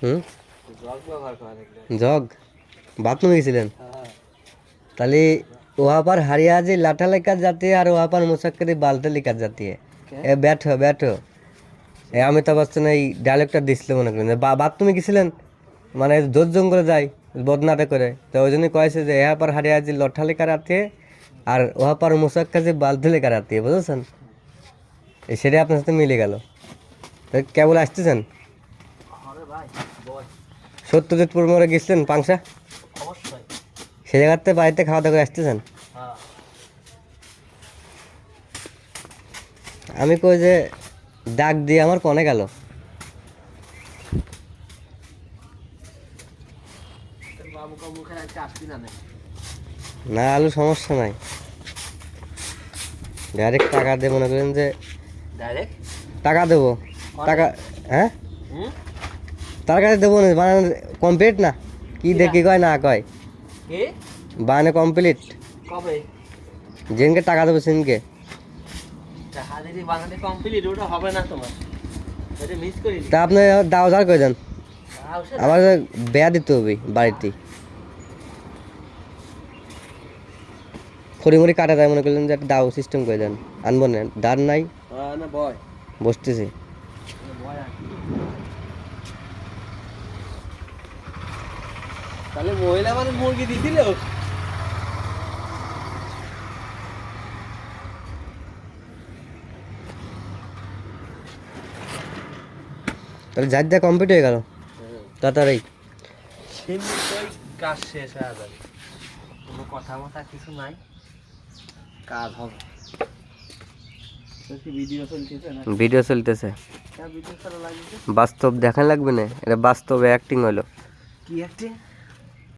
হুম, jug বাথরুমে গেছিলেন? তাহলে वहाँ पर हरियाजी लाठा लेकर जाती है और वहाँ पर मुशक्करी बाल्टी लेकर जाती है। ए बैठो बैठो, এ অমিতাভ বচ্চন এই ডায়লগটা দিছিল মনে করেন, বাথরুমে গেছিলেন মানে জোর জঙ্গলে যায় বদনাটে করে, তো ওই জন্যই কয়েছে যে यहाँ पर हरियाजी लाठा लेकर आती है আর वहाँ पर मुशक्करी बाल्टी लेकर आती है, বুঝেছেন? সেটাই আপনার সাথে মিলে গেল। কেবল আসতেছেন? সত্যজিৎপুর মোড়ে গেছিলেন পাংশা, সে জায়গাতে বাড়িতে খাওয়া দাওয়া করে আসতেছেন? আমি কই যে ডাক দিয়ে আমার কনে গেল? না আলু সমস্যা নাই, ডাইরেক্ট টাকা দিয়ে মনে করেন যে টাকা দেবো, টাকা হ্যাঁ তার কাছে দেবো না, বানানো কমপ্লিট না, কি দেখি কয় না কয় বানানো কমপ্লিট, যেদিনকে টাকা দেবো সেদিনকে। তা আপনি দাও ধার করে দেন, আমার বেয়া দিতে হবে বাড়িতে, খড়িমড়ি কাটা যায় মনে করলেন যে একটা দাও সিস্টেম করে দেন, আনবো না দাঁড় নাই বসতেছি। তাহলে মহিলা মানে মুরগি দিছিল, তাহলে যার যা কমপ্লিট হয়ে গেল তাড়াতাড়ি, কাজ শেষ হয়ে যাবে, কোনো কথা মতা কিছু নাই, কাজ হবে। ভিডিও চলতেছে, বাস্তব দেখা লাগবে না, এটা বাস্তবে অ্যাক্টিং হলো। কি অ্যাক্টিং?